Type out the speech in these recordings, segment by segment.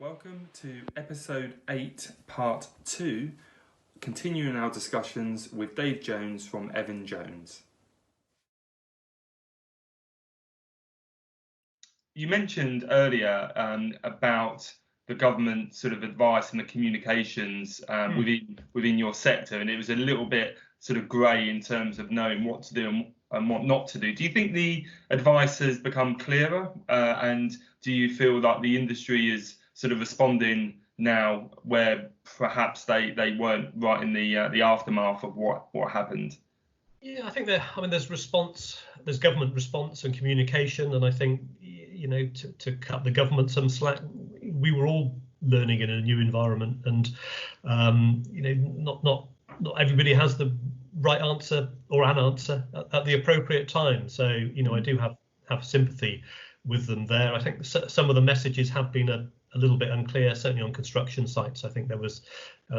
Welcome to episode 8, part 2, continuing our discussions with Dave Jones from Evan Jones. You mentioned earlier about the government sort of advice and the communications within your sector, and it was a little bit sort of grey in terms of knowing what to do and what not to do. Do you think the advice has become clearer, and do you feel like the industry is sort of responding now where perhaps they weren't right in the aftermath of what happened? Yeah, I think there's government response and communication, and I think, to cut the government some slack, we were all learning in a new environment, and not everybody has the right answer or an answer at the appropriate time. So I do have sympathy with them there. I think some of the messages have been a little bit unclear, certainly on construction sites. I think there was,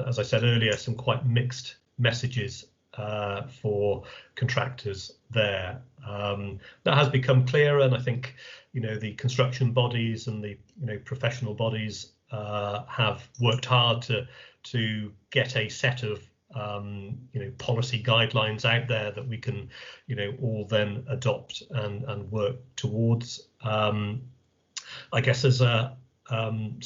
as I said earlier, some quite mixed messages for contractors there. That has become clearer, and I think the construction bodies and the professional bodies have worked hard to get a set of policy guidelines out there that we can all then adopt and work towards. I guess as an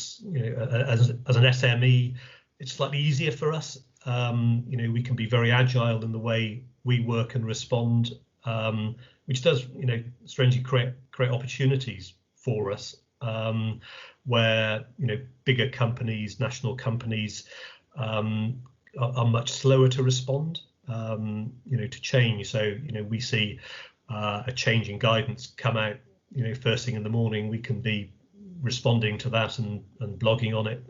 SME, it's slightly easier for us. We can be very agile in the way we work and respond, which does, strangely create opportunities for us, where bigger companies, national companies, are much slower to respond, to change. So we see a change in guidance come out, first thing in the morning. We can be responding to that and blogging on it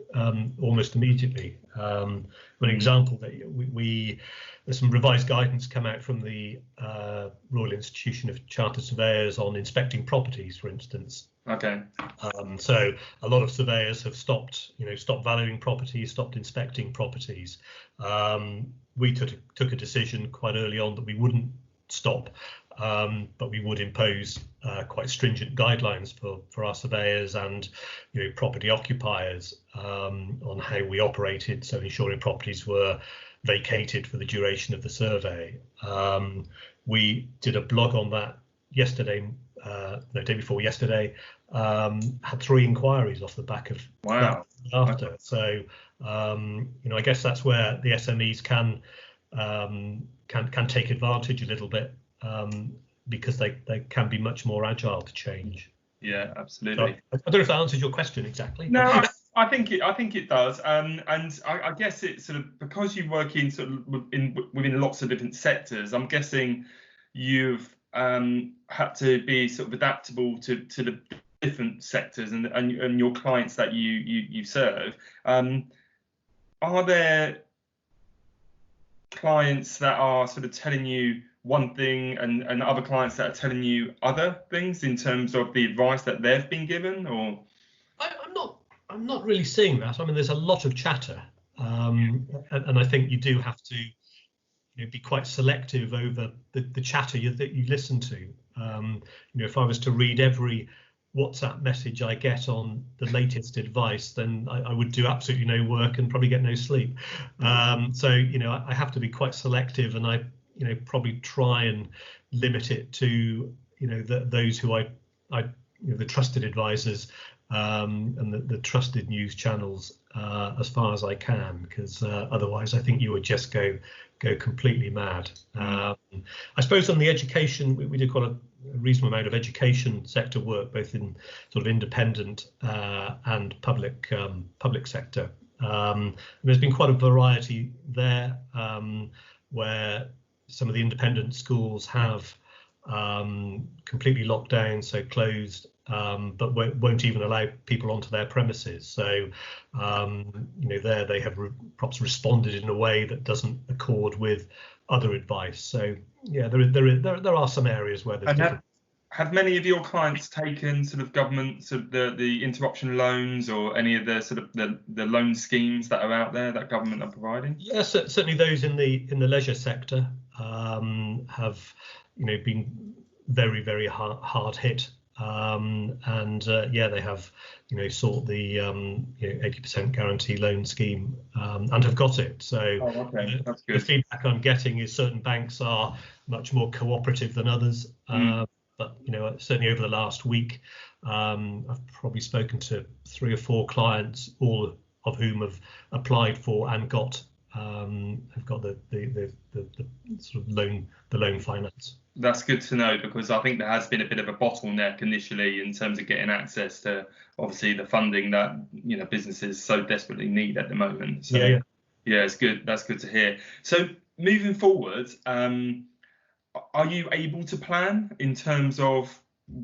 almost immediately. An example that there's some revised guidance come out from the Royal Institution of Chartered Surveyors on inspecting properties, for instance. Okay. So a lot of surveyors have stopped valuing properties, stopped inspecting properties. We took a decision quite early on that we wouldn't stop, but we would impose quite stringent guidelines for our surveyors and property occupiers on how we operated, so ensuring properties were vacated for the duration of the survey. We did a blog on that yesterday, day before yesterday. Had 3 inquiries off the back of wow. that after. So I guess that's where the SMEs can take advantage a little bit, because they can be much more agile to change. Yeah, absolutely. So, I don't know if that answers your question exactly. No, I think it does. And I guess it's sort of because you work in sort of within lots of different sectors. I'm guessing you've had to be sort of adaptable to the different sectors and your clients that you serve. Are there clients that are sort of telling you one thing and other clients that are telling you other things in terms of the advice that they've been given? Or I'm not really seeing that. I mean, there's a lot of chatter, and I think you do have to be quite selective over the chatter that you listen to. If I was to read every WhatsApp message I get on the latest advice, then I would do absolutely no work and probably get no sleep. So I have to be quite selective, and I probably try and limit it to those who I the trusted advisors and the trusted news channels as far as I can, because otherwise I think you would just go completely mad. I suppose on the education, we did quite a reasonable amount of education sector work, both in sort of independent and public sector. And there's been quite a variety there, where some of the independent schools have completely locked down, so closed, but won't even allow people onto their premises. So there they have perhaps responded in a way that doesn't accord with other advice. So yeah, there are some areas where there's have many of your clients taken sort of government sort of the interruption loans or any of the sort of the loan schemes that are out there that government are providing? Yes, certainly those in the leisure sector have been very, very hard hit They have sought the 80% guarantee loan scheme and have got it. So okay, that's the good. feedback I'm getting is certain banks are much more cooperative than others. But certainly over the last week, I've probably spoken to 3 or 4 clients, all of whom have applied for and got have got the sort of loan finance. That's good to know, because I think there has been a bit of a bottleneck initially in terms of getting access to obviously the funding that businesses so desperately need at the moment. So yeah, it's good. That's good to hear. So moving forward, are you able to plan in terms of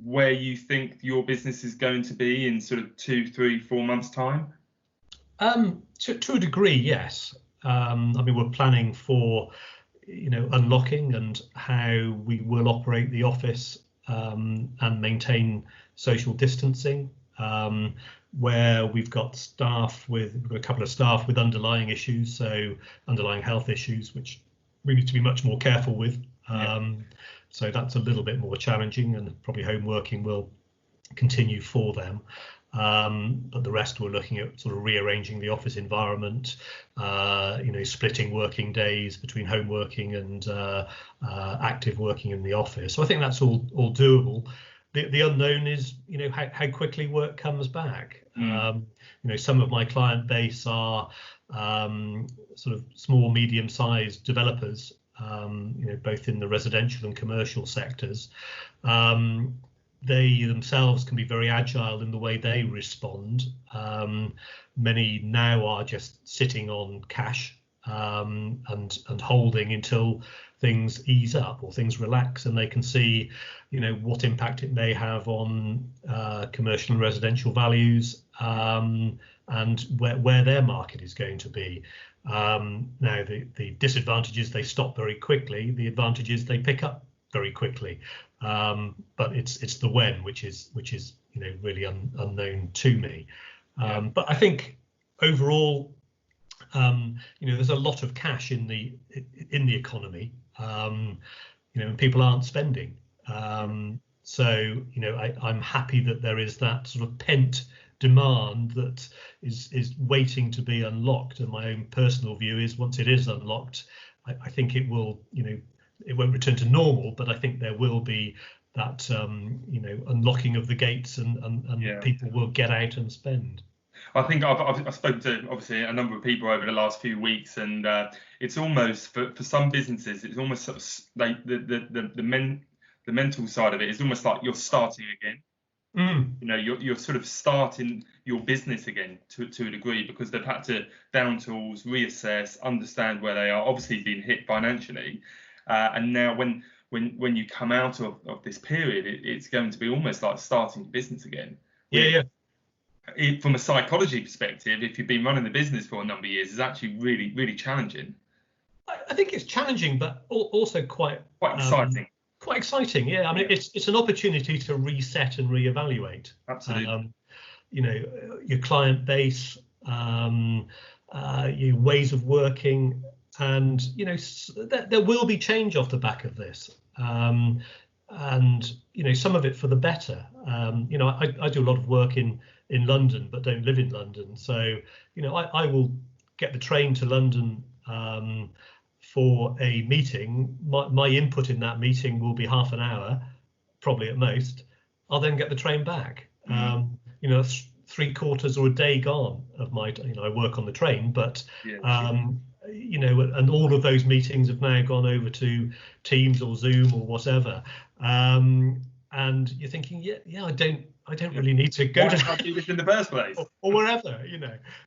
where you think your business is going to be in sort of 2, 3, 4 months' time? To a degree, yes. We're planning for unlocking and how we will operate the office and maintain social distancing. Where we've got a couple of staff with underlying issues, so underlying health issues, which we need to be much more careful with. So that's a little bit more challenging, and probably home working will continue for them. But the rest we're looking at sort of rearranging the office environment, splitting working days between home working and active working in the office. So I think that's all doable. The unknown is, how quickly work comes back. Some of my client base are sort of small, medium-sized developers, both in the residential and commercial sectors. They themselves can be very agile in the way they respond. Many now are just sitting on cash and holding until things ease up or things relax, and they can see, what impact it may have on commercial and residential values and where their market is going to be. Now, the disadvantages, they stop very quickly. The advantages, they pick up very quickly. But it's the when which is really unknown to me. But I think overall, there's a lot of cash in the economy, and people aren't spending. So I'm happy that there is that sort of pent demand that is waiting to be unlocked. And my own personal view is, once it is unlocked, I think it will, it won't return to normal, but I think there will be that unlocking of the gates, and people will get out and spend. I think I've spoken to obviously a number of people over the last few weeks, and it's almost for some businesses, it's almost sort of like the mental side of it is almost like you're starting again. You're sort of starting your business again to a degree, because they've had to down tools, reassess, understand where they are, obviously being hit financially, and now when you come out of this period, it's going to be almost like starting a business again. From a psychology perspective, if you've been running the business for a number of years, it's actually really, really challenging. I think it's challenging, but also quite exciting. Quite exciting, yeah. It's an opportunity to reset and reevaluate. Absolutely. Your client base, your ways of working, and there will be change off the back of this. And some of it for the better. I do a lot of work in London, but don't live in London. So, I will get the train to London for a meeting. My input in that meeting will be half an hour, probably at most. I'll then get the train back. 3/4 or a day gone of my, I work on the train, but and all of those meetings have now gone over to Teams or Zoom or whatever. And you're thinking, I don't really need to go to do this in the first place, or wherever.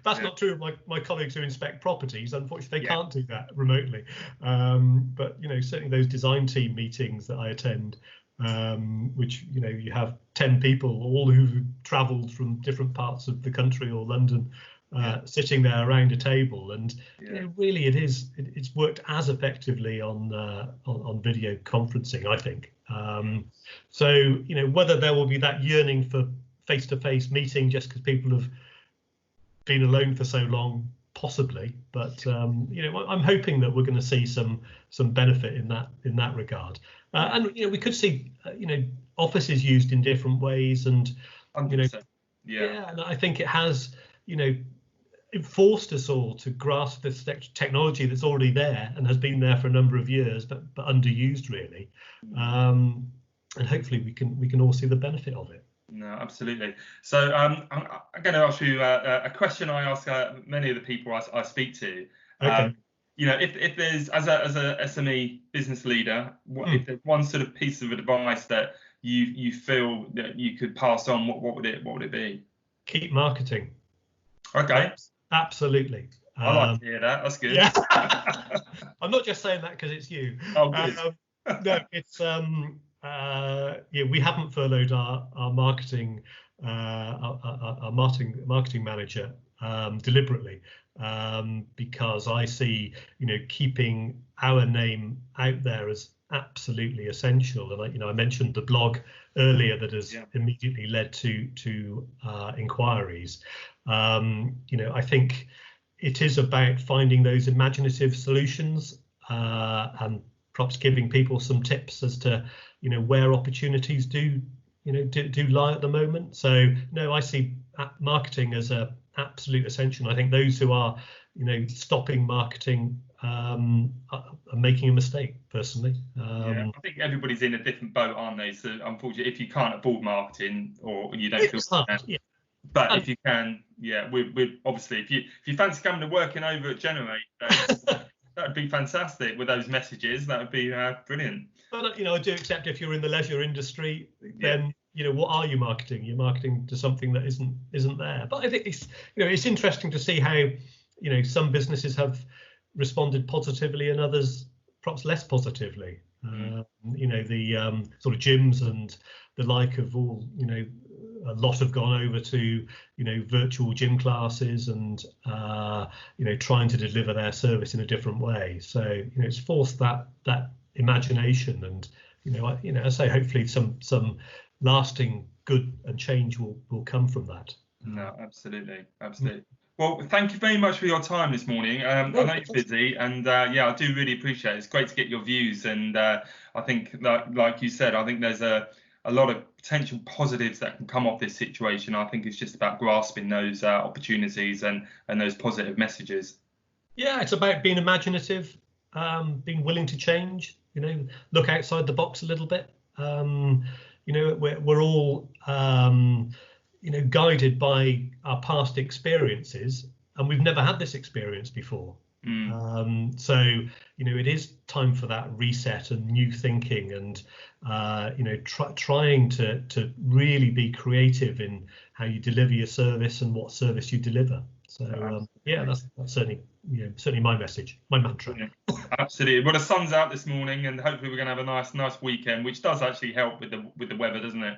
That's not true of my colleagues who inspect properties. Unfortunately, they can't do that remotely. But certainly those design team meetings that I attend, which you have 10 people, all who've travelled from different parts of the country or London, sitting there around a table, and really it's worked as effectively on video conferencing, I think. So whether there will be that yearning for face-to-face meeting just because people have been alone for so long, possibly, but I'm hoping that we're going to see some benefit in that regard. And we could see offices used in different ways, and 100%. Yeah, and I think it has it forced us all to grasp this technology that's already there and has been there for a number of years, but underused really. And hopefully we can all see the benefit of it. No, absolutely. So I'm going to ask you a question I ask many of the people I speak to. Okay. If there's as a SME business leader, if there's one sort of piece of advice that you feel that you could pass on, what would it be? Keep marketing. Okay. Absolutely. I like to hear that. That's good. Yeah. I'm not just saying that because it's you. Oh, good. No, it's we haven't furloughed our marketing marketing manager deliberately, because I see keeping our name out there as absolutely essential. And I mentioned the blog earlier that has immediately led to inquiries. I think it is about finding those imaginative solutions and perhaps giving people some tips as to where opportunities do lie at the moment. So no, I see marketing as a absolute essential. I think those who are stopping marketing are making a mistake, personally. I think everybody's in a different boat, aren't they? So unfortunately, if you can't afford marketing or you don't feel hard, but if you can, we're obviously, if you fancy coming to working over at Generate, that would be fantastic with those messages. That would be brilliant. But I do accept if you're in the leisure industry, then what are you marketing? You're marketing to something that isn't there. But I think it's interesting to see how some businesses have responded positively and others perhaps less positively. The sort of gyms and the like have all a lot have gone over to virtual gym classes and trying to deliver their service in a different way. So it's forced that imagination, and I say hopefully some lasting good and change will come from that. No, absolutely. Well, thank you very much for your time this morning. I know you're busy, and I do really appreciate it. It's great to get your views, and I think like you said, I think there's a lot of potential positives that can come off this situation. I think it's just about grasping those opportunities and those positive messages. Yeah, it's about being imaginative, being willing to change, look outside the box a little bit. We're all guided by our past experiences, and we've never had this experience before. So it is time for that reset and new thinking, and trying to really be creative in how you deliver your service and what service you deliver. So that's certainly my message, my mantra. Absolutely. Well, the sun's out this morning, and hopefully we're going to have a nice weekend, which does actually help with the weather, doesn't it?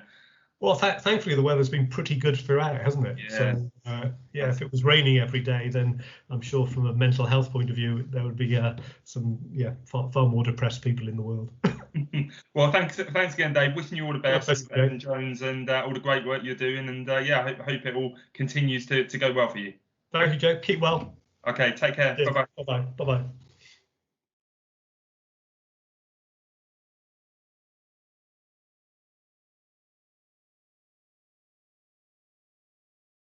Well, thankfully the weather's been pretty good throughout, hasn't it? Yeah. So if it was raining every day, then I'm sure from a mental health point of view there would be some far more depressed people in the world. Well, thanks again, Dave. Wishing you all the best, and Jones, and all the great work you're doing, and I hope it all continues to go well for you. Thank you, Joe. Keep well. Okay, take care. Cheers. Bye bye. Bye bye.